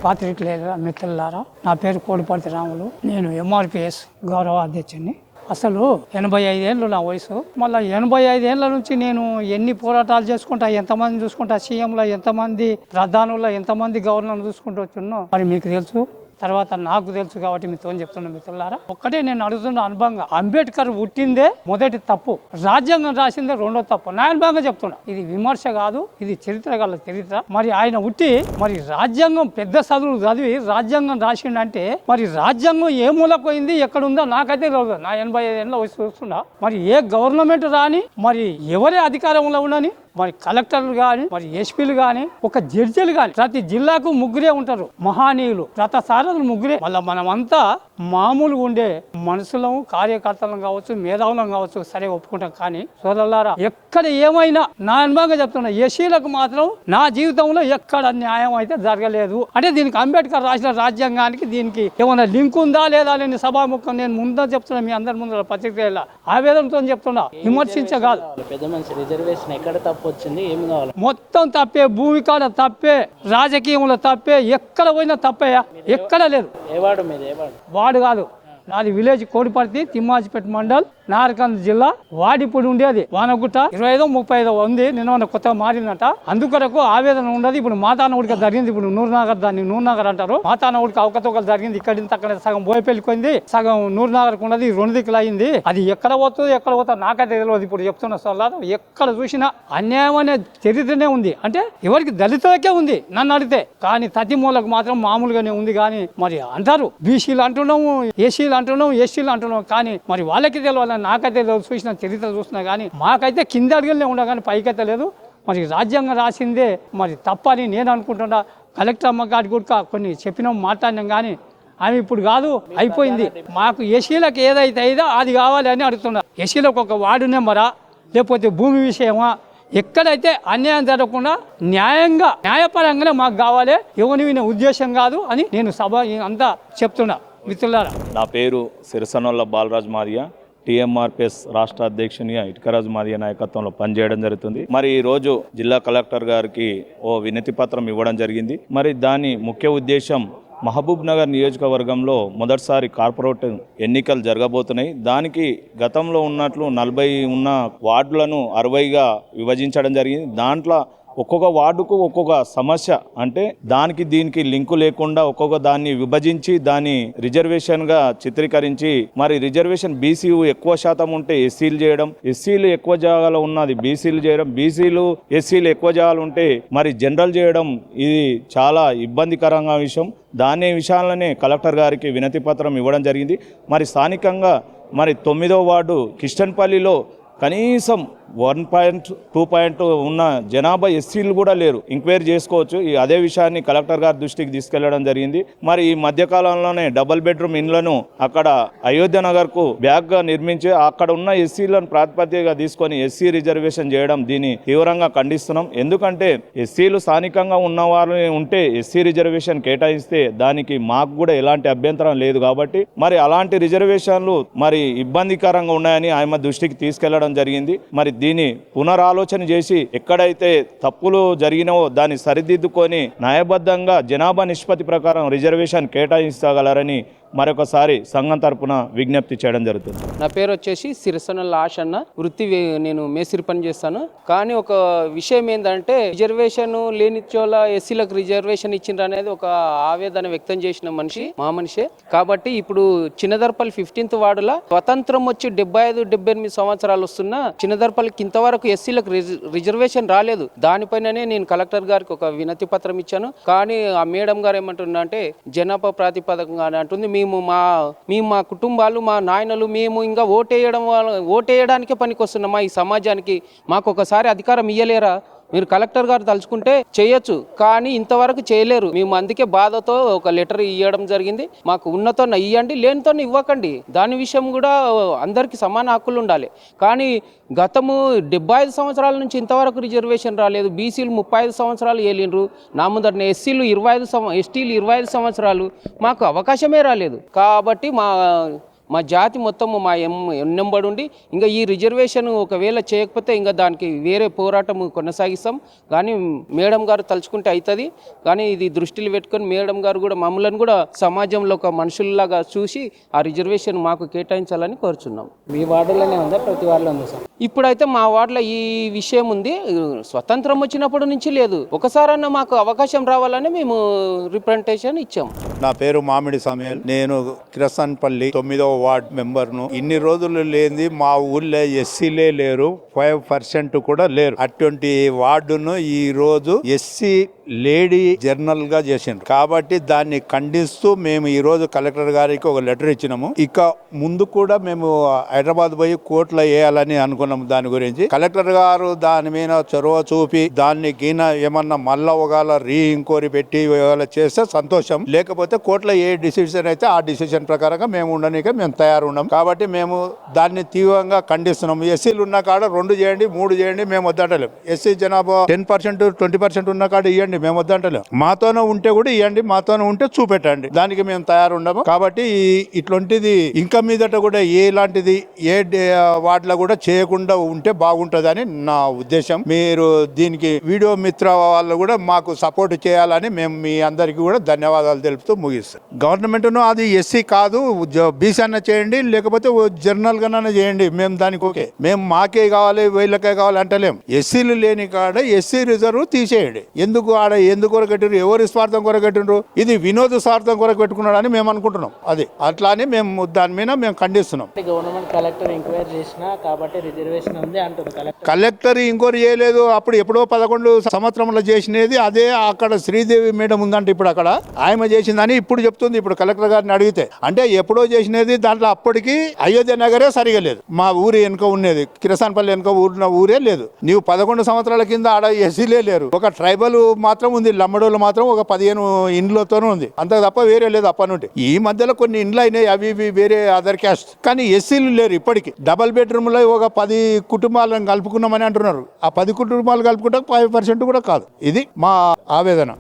పాత్రికేయుల మిత్రులారా, నా పేరు కోడిపర్తి రాములు. నేను ఎంఆర్పిఎస్ గౌరవ అధ్యక్షుడిని. అసలు 85 ఏళ్ళు నా వయసు. మళ్ళీ 85 ఏళ్ళ నుంచి నేను ఎన్ని పోరాటాలు చేసుకుంటా, ఎంతమంది చూసుకుంటా, సీఎంలో ఎంతమంది, ప్రధానుల్లో ఎంతమంది గవర్నర్లు చూసుకుంటూ వచ్చున్నో మరి మీకు తెలుసు. తర్వాత నాకు తెలుసు కాబట్టి మీతో చెప్తున్నా మిత్రులారా. ఒక్కటే నేను అడుగుతున్న అనుభవంగా, అంబేద్కర్ పుట్టిందే మొదటి తప్పు, రాజ్యాంగం రాసిందే రెండో తప్పు. నా అనుభవంగా చెప్తున్నా. ఇది విమర్శ కాదు, ఇది చరిత్ర గల చరిత్ర. మరి ఆయన పుట్టి మరి రాజ్యాంగం పెద్ద చదువులు చదివి రాజ్యాంగం రాసిండంటే మరి రాజ్యాంగం ఏ మూలపోయింది, ఎక్కడుందో నాకైతే తెలియదు. నా 85 ఏళ్ళ వయసు చూస్తున్నా. మరి ఏ గవర్నమెంట్ రాని, మరి ఎవరే అధికారంలో ఉండని, మరి కలెక్టర్లు కానీ, మరి ఎస్పీలు కానీ, ఒక జడ్జిలు కానీ, ప్రతి జిల్లాకు ముగ్గురే ఉంటారు మహానీయులు, రథసారథులు ముగ్గురే. మళ్ళీ మనమంతా మామూలుగా ఉండే మనుషులం, కార్యకర్తలం కావచ్చు, మేధావులం కావచ్చు, సరే ఒప్పుకుంటాం. కానీ సోదరులారా, ఎక్కడ ఏమైనా నా అనుభవంగా చెప్తున్నా, ఎస్సీలకు మాత్రం నా జీవితంలో ఎక్కడ న్యాయం అయితే జరగలేదు. అంటే దీనికి అంబేద్కర్ రాసిన రాజ్యాంగానికి దీనికి ఏమైనా లింక్ ఉందా లేదా అని సభాముఖం నేను ముందు చెప్తున్నా, మీ అందరి ముందు పత్రికల ఆవేదనతో చెప్తున్నా, విమర్శించగాదు. మొత్తం తప్పే, భూమి కాడ తప్పే, రాజకీయంలో తప్పే, ఎక్కడ పోయినా తప్పేయా, ఎక్కడ లేదు. వాడు కాదు, నాది విలేజ్ కోడిపర్తి, తిమ్మాజిపేట మండల్, నారకంద జిల్లా. వాడి ఇప్పుడు ఉండేది వానగుట్ట 25-35 ఉంది. నిన్న కొత్తగా మారిందట. అందుకొరకు ఆవేదన ఉండదు. ఇప్పుడు మాతాన ఉడిక జరిగింది. ఇప్పుడు నూర్నగర్, దాన్ని నూర్నగర్ అంటారు. మాతాన ఉడిక అవకతవకలు జరిగింది. ఇక్కడి నుంచి అక్కడ సగం బోయపల్లిపోయింది, సగం నూర్నగర్కు ఉన్నది. 2 దిక్కులు అయింది. అది ఎక్కడ పోతుంది, ఎక్కడ పోతుంది నాకైతే తెలియదు. ఇప్పుడు చెప్తున్న సోదరులారా, ఎక్కడ చూసినా అన్యాయం అనే చరిత్రనే ఉంది. అంటే ఎవరికి దళితులకే ఉంది నన్ను అడిగితే, కానీ తతిమూలకు మాత్రం మామూలుగానే ఉంది. కానీ మరి అంటారు బీసీలు అంటున్నాము, ఏసీలు అంటున్నాం, ఎస్సీలు అంటున్నాం, కానీ మరి వాళ్ళకి తెలియాలి. నాకైతే చూసిన చరిత్ర చూసినా కానీ మాకైతే కింద అడుగులనే ఉండ, కానీ పైకైతే లేదు. మరి రాజ్యాంగం రాసిందే మరి తప్పని నేను అనుకుంటున్నా. కలెక్టర్ అమ్మ గారి కూడా కొన్ని చెప్పినాం, మాట్లాడినాం, కానీ ఆమె ఇప్పుడు కాదు, అయిపోయింది. మాకు ఎస్సీలకు ఏదైతే అయిందో అది కావాలి అని అడుగుతున్నా. ఎస్సీలకు ఒక వార్డు నెంబరా, లేకపోతే భూమి విషయమా, ఎక్కడైతే అన్యాయం జరగకుండా న్యాయంగా, న్యాయపరంగానే మాకు కావాలి. ఎవరిని వినే ఉద్దేశం కాదు అని నేను సభ అంతా చెప్తున్నా మిత్రులారా. నా పేరు సిరసనోళ్ళ బాలరాజ్ మారియా, టీఎంఆర్పిఎస్ రాష్ట్ర అధ్యక్షునిగా ఇటుకరాజు మారియా నాయకత్వంలో పనిచేయడం జరుగుతుంది. మరి ఈ రోజు జిల్లా కలెక్టర్ గారికి ఓ వినతి పత్రం ఇవ్వడం జరిగింది. మరి దాని ముఖ్య ఉద్దేశం, మహబూబ్ నగర్ నియోజకవర్గంలో మొదటిసారి కార్పొరేట్ ఎన్నికలు జరగబోతున్నాయి. దానికి గతంలో ఉన్నట్లు 40 ఉన్న వార్డులను 60గా విభజించడం జరిగింది. దాంట్లో ఒక్కొక్క వార్డుకు ఒక్కొక్క సమస్య, అంటే దానికి దీనికి లింకు లేకుండా ఒక్కొక్క దాన్ని విభజించి దాన్ని రిజర్వేషన్గా చిత్రీకరించి, మరి రిజర్వేషన్ బీసీ ఎక్కువ శాతం ఉంటే ఎస్సీలు చేయడం, ఎస్సీలు ఎక్కువ జాగాలో ఉన్నది బీసీలు చేయడం, బీసీలు ఎస్సీలు ఎక్కువ జాగాలు ఉంటే మరి జనరల్ చేయడం, ఇది చాలా ఇబ్బందికరంగా విషయం. దాని విషయాలనే కలెక్టర్ గారికి వినతి పత్రం ఇవ్వడం జరిగింది. మరి స్థానికంగా మరి 9వ వార్డు కిష్టన్పల్లిలో కనీసం 1.2 ఉన్న జనాభా ఎస్సీలు కూడా లేరు. ఎంక్వైరీ చేసుకోవచ్చు. అదే విషయాన్ని కలెక్టర్ గారి దృష్టికి తీసుకెళ్లడం జరిగింది. మరి ఈ మధ్యకాలంలోనే డబుల్ బెడ్రూమ్ ఇండ్లను అక్కడ అయోధ్య నగర్కు బ్యాక్గా నిర్మించి అక్కడ ఉన్న ఎస్సీలను ప్రాతిపదికగా తీసుకొని ఎస్సీ రిజర్వేషన్ చేయడం, దీన్ని తీవ్రంగా ఖండిస్తున్నాం. ఎందుకంటే ఎస్సీలు స్థానికంగా ఉన్నవారు ఉంటే ఎస్సీ రిజర్వేషన్ కేటాయిస్తే దానికి మాకు కూడా ఎలాంటి అభ్యంతరం లేదు. కాబట్టి మరి అలాంటి రిజర్వేషన్లు మరి ఇబ్బందికరంగా ఉన్నాయని ఆయన దృష్టికి తీసుకెళ్లడం జరిగింది. మరి దీన్ని పునరాలోచన చేసి ఎక్కడైతే తప్పులు జరిగినవో దాన్ని సరిదిద్దుకొని న్యాయబద్ధంగా జనాభా నిష్పత్తి ప్రకారం రిజర్వేషన్ కేటాయించగలరని మరొకసారి సంఘం తరపున విజ్ఞప్తి చేయడం జరుగుతుంది. నా పేరు వచ్చేసి సిరసనల్ల ఆశన్న. వృత్తి నేను మేస్త్రి పని చేస్తాను. కానీ ఒక విషయం ఏంటంటే, రిజర్వేషన్ లేని చోళ ఎస్సీలకు రిజర్వేషన్ ఇచ్చిండ్రు అనేది ఒక ఆవేదన వ్యక్తం చేసిన మా మనిషే. కాబట్టి ఇప్పుడు చిన్నదర్పల్లి 15th వార్డుల స్వతంత్రం వచ్చి 75-78 సంవత్సరాలు వస్తున్న చిన్నదర్పల్లికి ఇంతవరకు ఎస్సీలకు రిజర్వేషన్ రాలేదు. దానిపైననే నేను కలెక్టర్ గారికి ఒక వినతి పత్రం ఇచ్చాను. కానీ ఆ మేడం గారు ఏమంటున్నా అంటే, జనాభా ప్రాతిపదికగా అంటుంది, మేము మా కుటుంబాలు, మా నాయనలు, మేము ఇంకా ఓటేయడానికే పనికొస్తున్నామా ఈ సమాజానికి? మాకు ఒకసారి అధికారం ఇయ్యలేరా? మీరు కలెక్టర్ గారు తలుచుకుంటే చేయొచ్చు, కానీ ఇంతవరకు చేయలేరు. మేము అందుకే బాధతో ఒక లెటర్ ఇవ్వడం జరిగింది. మాకు ఉన్నతో ఇవ్వండి, లేనితో ఇవ్వకండి. దాని విషయం కూడా అందరికీ సమాన హక్కులు ఉండాలి. కానీ గతము 75 సంవత్సరాల నుంచి ఇంతవరకు రిజర్వేషన్ రాలేదు. బీసీలు 35 సంవత్సరాలు ఏలిండ్రు. నా ముందర ఎస్సీలు 25 సంవత్సరాలు, ఎస్టీలు 25 సంవత్సరాలు, మాకు అవకాశమే రాలేదు. కాబట్టి మా జాతి మొత్తం మా ఎన్నెంబడి ఉండి ఇంకా ఈ రిజర్వేషన్ ఒకవేళ చేయకపోతే ఇంకా దానికి వేరే పోరాటం కొనసాగిస్తాం. కానీ మేడం గారు తలుచుకుంటే అవుతుంది. కానీ ఇది దృష్టిలో పెట్టుకొని మేడం గారు కూడా మమ్మల్ని కూడా సమాజంలో ఒక మనుషుల్లాగా చూసి ఆ రిజర్వేషన్ మాకు కేటాయించాలని కోరుచున్నాం. మీ వార్డులోనే ఉందా, ప్రతి వార్డులో ఉందా సార్? ఇప్పుడైతే మా వార్డులో ఈ విషయం ఉంది. స్వతంత్రం వచ్చినప్పటి నుంచి లేదు. ఒకసారన్నా మాకు అవకాశం రావాలని మేము రిప్రజెంటేషన్ ఇచ్చాం. నా పేరు మామిడి సమయల్. నేను కిరసన్పల్లి 9వ వార్డ్ మెంబర్ను. ఇన్ని రోజులు లేనిది మా ఊళ్ళో ఎస్సీలే లేరు, 5% కూడా లేరు. అటువంటి వార్డును ఈ రోజు ఎస్సీ లేడీ జర్నల్ గా చేసిండ్రు. కాబట్టి దాన్ని ఖండిస్తూ మేము ఈ రోజు కలెక్టర్ గారికి ఒక లెటర్ ఇచ్చినాము. ఇక ముందు కూడా మేము హైదరాబాద్ పోయి కోర్టులో వేయాలని అనుకున్నాము. దాని గురించి కలెక్టర్ గారు దాని మీద చొరవ చూపి దాన్ని గిన ఏమన్నా మళ్ళా ఒకవేళ ఎంక్వైరీ పెట్టి చేస్తే సంతోషం. లేకపోతే కోర్టులో ఏ డిసిషన్ అయితే ఆ డిసిషన్ ప్రకారంగా మేము ఉండడానికి మేము తయారు ఉన్నాం. కాబట్టి మేము దాన్ని తీవ్రంగా ఖండిస్తున్నాం. ఎస్సీలు ఉన్న కాడ 2 చేయండి, 3 చేయండి, మేము వద్దంటలేం. ఎస్సీ జనాభా 10%, 20% ఉన్న కాడ ఇవ్వండి, మేము వద్దంటలేం. మాతోనే ఉంటే కూడా ఇవ్వండి, మాతోనే ఉంటే చూపెట్టండి, దానికి మేము తయారు ఉండము. కాబట్టి ఇట్లాంటిది ఇంకా మీదట కూడా ఎలాంటిది ఏ వాటిలో కూడా చేయకుండా ఉంటే బాగుంటుందని నా ఉద్దేశం. మీరు దీనికి వీడియో మిత్ర వాళ్ళు కూడా మాకు సపోర్ట్ చేయాలని మేము మీ అందరికీ కూడా ధన్యవాదాలు తెలుపుతూ ముగిస్తాం. గవర్నమెంట్ను అది ఎస్సీ కాదు, బీసీ అన్న చేయండి, లేకపోతే జర్నల్ గానే చేయండి, మేము దానికి ఓకే. మేము మాకే కావాలి వీళ్ళకే కావాలి అంటలేం. ఎస్సీలు లేని కాడ ఎస్సీ రిజర్వ్ తీసేయండి. ఎందుకు ఆడ ఎందుకు కొరకు పెట్టిండ్రు, ఎవరి స్వార్థం కొరకు పెట్టిండ్రు, ఇది వినోద్ స్వార్థం కొరకు పెట్టుకున్నాడు అని మేము అనుకుంటున్నాం. అది అట్లానే మేము దాని మీద మేము ఖండిస్తున్నాం. గవర్నమెంట్ కలెక్టర్ ఎంక్వైరీ చేసినా కాబట్టి రిజర్వేషన్ ఉంది అంటుంది. కలెక్టర్ ఎంక్వైరీ చేయలేదు. అప్పుడు ఎప్పుడో 11 సంవత్సరంలో చేసినది అదే. అక్కడ శ్రీదేవి మేడం ఉందంటే ఇప్పుడు అక్కడ ఆమె చేసిందని ఇప్పుడు చెప్తుంది. ఇప్పుడు కలెక్టర్ గారిని అడిగితే అంటే ఎప్పుడో చేసినది. దాంట్లో అప్పటికి అయోధ్య నగరే సరిగా లేదు. మా ఊరి వెనుక ఉన్నది కిరసన్పల్లి వెనుక ఉన్న ఊరే లేదు. నీవు 11 సంవత్సరాల కింద ఆడ ఎస్సీలే లేరు. ఒక ట్రైబల్ మాత్రం ఉంది, లమ్మడోళ్ళు మాత్రం ఒక 15 ఇండ్లతోనే ఉంది, అంత తప్ప వేరే లేదు అప్పటి నుండి. ఈ మధ్యలో కొన్ని ఇండ్లు అయినాయి, అవి ఇవి వేరే అదర్ క్యాస్ట్, కానీ ఎస్సీలు లేరు. ఇప్పటికి డబల్ బెడ్రూమ్ లో ఒక 10 కుటుంబాలను కలుపుకున్నామని అంటున్నారు. ఆ 10 కుటుంబాలు కలుపుకుంటే 5% కూడా కాదు. ఇది మా ఆవేదన.